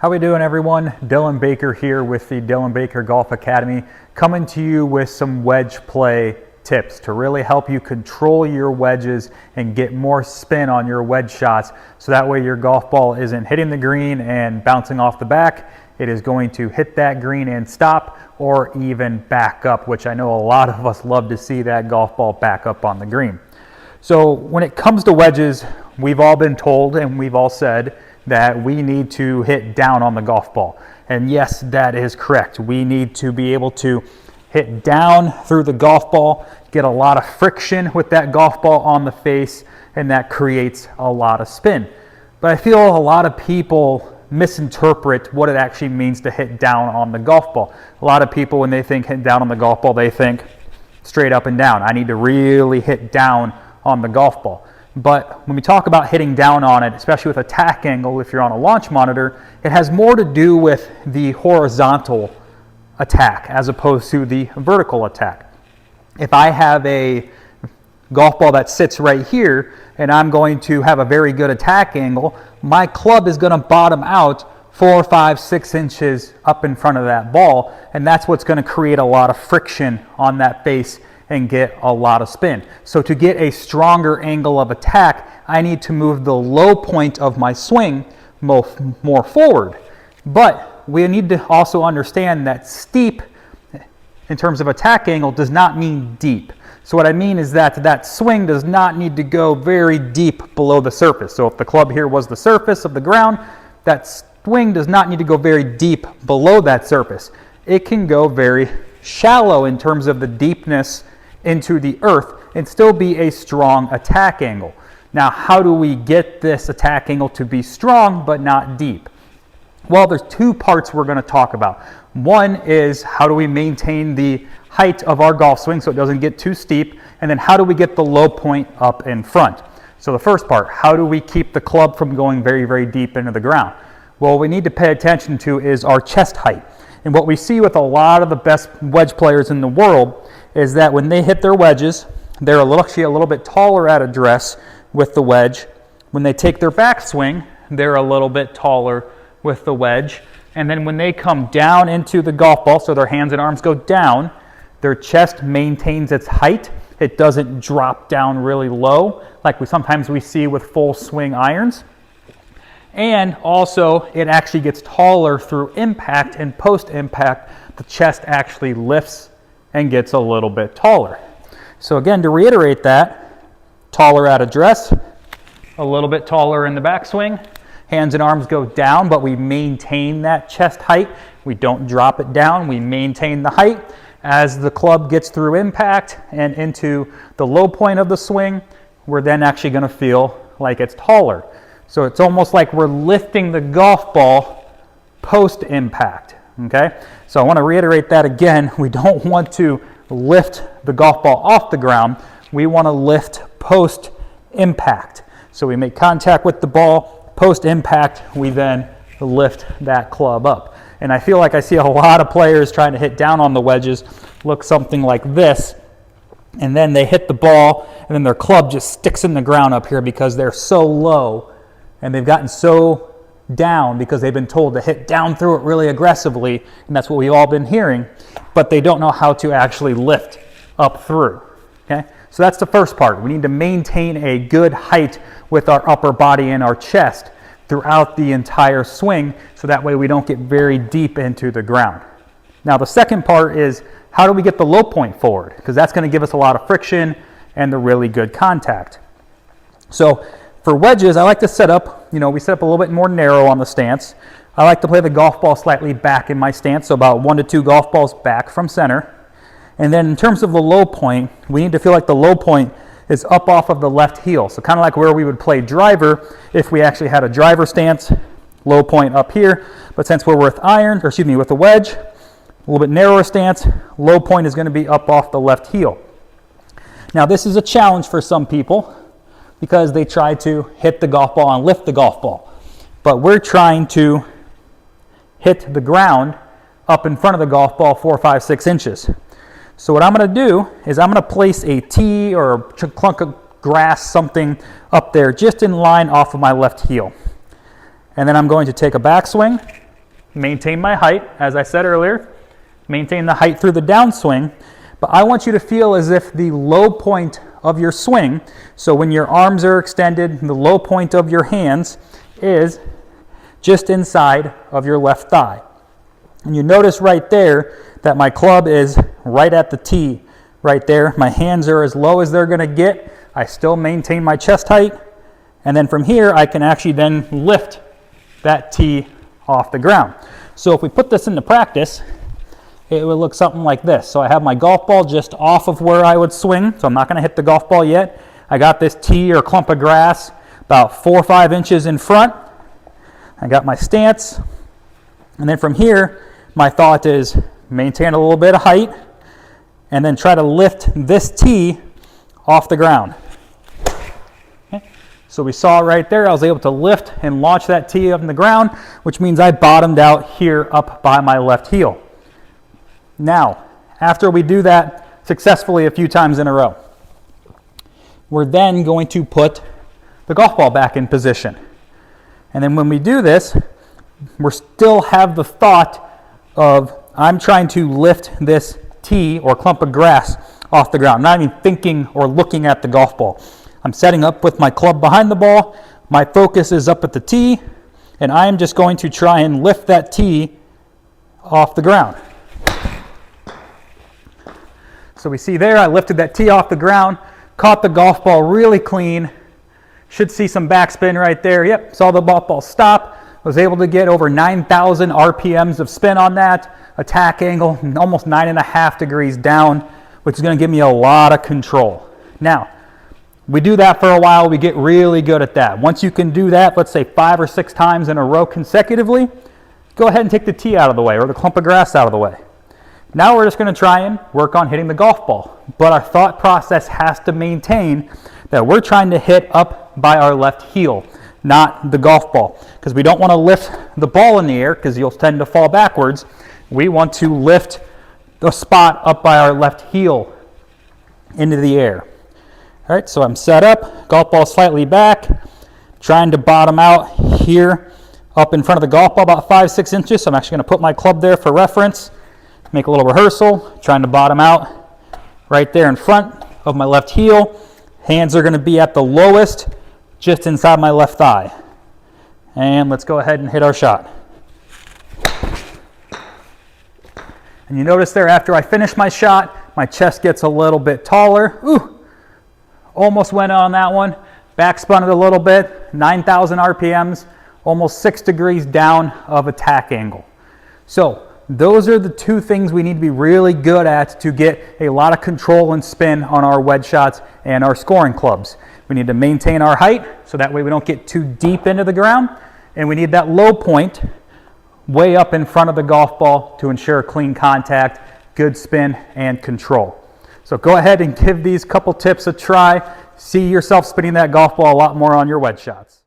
How we doing, everyone? Dylan Baker here with the Dylan Baker Golf Academy, coming to you with some wedge play tips to really help you control your wedges and get more spin on your wedge shots, so that way your golf ball isn't hitting the green and bouncing off the back. It is going to hit that green and stop, or even back up, which I know a lot of us love to see that golf ball back up on the green. So when it comes to wedges, we've all been told and we've all said that we need to hit down on the golf ball. And yes, that is correct. We need to be able to hit down through the golf ball, get a lot of friction with that golf ball on the face, and that creates a lot of spin. But I feel a lot of people misinterpret what it actually means to hit down on the golf ball. A lot of people, when they think hit down on the golf ball, they think straight up and down. I need to really hit down on the golf ball. But when we talk about hitting down on it, especially with attack angle, if you're on a launch monitor, it has more to do with the horizontal attack as opposed to the vertical attack. If I have a golf ball that sits right here and I'm going to have a very good attack angle, my club is going to bottom out 4, 5, 6 inches up in front of that ball, and that's what's going to create a lot of friction on that face and get a lot of spin. So to get a stronger angle of attack, I need to move the low point of my swing more forward. But we need to also understand that steep, in terms of attack angle, does not mean deep. So what I mean is that that swing does not need to go very deep below the surface. So if the club here was the surface of the ground, that swing does not need to go very deep below that surface. It can go very shallow in terms of the deepness into the earth and still be a strong attack angle. Now, how do we get this attack angle to be strong but not deep? Well, there's two parts we're going to talk about. One is how do we maintain the height of our golf swing so it doesn't get too steep, and then how do we get the low point up in front? So the first part, how do we keep the club from going very, very deep into the ground? Well, what we need to pay attention to is our chest height. And what we see with a lot of the best wedge players in the world is that when they hit their wedges, they're actually a little bit taller at address with the wedge. When they take their backswing, they're a little bit taller with the wedge. And then when they come down into the golf ball, so their hands and arms go down, their chest maintains its height. It doesn't drop down really low like sometimes we see with full swing irons. And also, it actually gets taller through impact, and post-impact, the chest actually lifts and gets a little bit taller. So again, to reiterate that, taller at address, a little bit taller in the backswing, hands and arms go down, but we maintain that chest height. We don't drop it down, we maintain the height. As the club gets through impact and into the low point of the swing, we're then actually going to feel like it's taller. So it's almost like we're lifting the golf ball post-impact, okay? So I want to reiterate that again. We don't want to lift the golf ball off the ground. We want to lift post-impact. So we make contact with the ball, post-impact, we then lift that club up. And I feel like I see a lot of players trying to hit down on the wedges look something like this, and then they hit the ball, and then their club just sticks in the ground up here because they're so low. And they've gotten so down because they've been told to hit down through it really aggressively, and that's what we've all been hearing, but they don't know how to actually lift up through, okay? So that's the first part. We need to maintain a good height with our upper body and our chest throughout the entire swing, so that way we don't get very deep into the ground. Now the second part is, how do we get the low point forward? Because that's going to give us a lot of friction and the really good contact. So for wedges, I like to set up, we set up a little bit more narrow on the stance. I like to play the golf ball slightly back in my stance, so about 1 to 2 golf balls back from center. And then in terms of the low point, we need to feel like the low point is up off of the left heel. So kind of like where we would play driver if we actually had a driver stance, low point up here. But since we're with with a wedge, a little bit narrower stance, low point is going to be up off the left heel. Now this is a challenge for some people, because they try to hit the golf ball and lift the golf ball. But we're trying to hit the ground up in front of the golf ball 4, 5, 6 inches. So what I'm going to do is I'm going to place a tee or a clunk of grass, something up there just in line off of my left heel. And then I'm going to take a backswing, maintain my height, as I said earlier, maintain the height through the downswing, but I want you to feel as if the low point of your swing, so when your arms are extended, the low point of your hands is just inside of your left thigh. And you notice right there that my club is right at the tee right there. My hands are as low as they're going to get. I still maintain my chest height. And then from here, I can actually then lift that tee off the ground. So if we put this into practice, it would look something like this. So I have my golf ball just off of where I would swing. So I'm not going to hit the golf ball yet. I got this tee or clump of grass about 4 or 5 inches in front. I got my stance. And then from here, my thought is maintain a little bit of height and then try to lift this tee off the ground. Okay. So we saw right there, I was able to lift and launch that tee up in the ground, which means I bottomed out here up by my left heel. Now, after we do that successfully a few times in a row, we're then going to put the golf ball back in position. And then when we do this, we still have the thought of I'm trying to lift this tee or clump of grass off the ground. I'm not even thinking or looking at the golf ball. I'm setting up with my club behind the ball. My focus is up at the tee, and I am just going to try and lift that tee off the ground. So we see there, I lifted that tee off the ground, caught the golf ball really clean. Should see some backspin right there. Yep, saw the golf ball stop. Was able to get over 9,000 RPMs of spin on that. Attack angle, almost 9.5 degrees down, which is going to give me a lot of control. Now, we do that for a while. We get really good at that. Once you can do that, let's say 5 or 6 times in a row consecutively, go ahead and take the tee out of the way or the clump of grass out of the way. Now we're just going to try and work on hitting the golf ball. But our thought process has to maintain that we're trying to hit up by our left heel, not the golf ball. Because we don't want to lift the ball in the air because you'll tend to fall backwards. We want to lift the spot up by our left heel into the air. All right, so I'm set up, golf ball slightly back, trying to bottom out here up in front of the golf ball about 5-6 inches. So I'm actually going to put my club there for reference, make a little rehearsal, trying to bottom out right there in front of my left heel. Hands are going to be at the lowest, just inside my left thigh. And let's go ahead and hit our shot. And you notice there, after I finish my shot, my chest gets a little bit taller. Ooh, almost went on that one. Backspun it a little bit, 9,000 RPMs, almost 6 degrees down of attack angle. So those are the 2 things we need to be really good at to get a lot of control and spin on our wedge shots and our scoring clubs. We need to maintain our height so that way we don't get too deep into the ground, and we need that low point way up in front of the golf ball to ensure clean contact, good spin, and control. So go ahead and give these couple tips a try. See yourself spinning that golf ball a lot more on your wedge shots.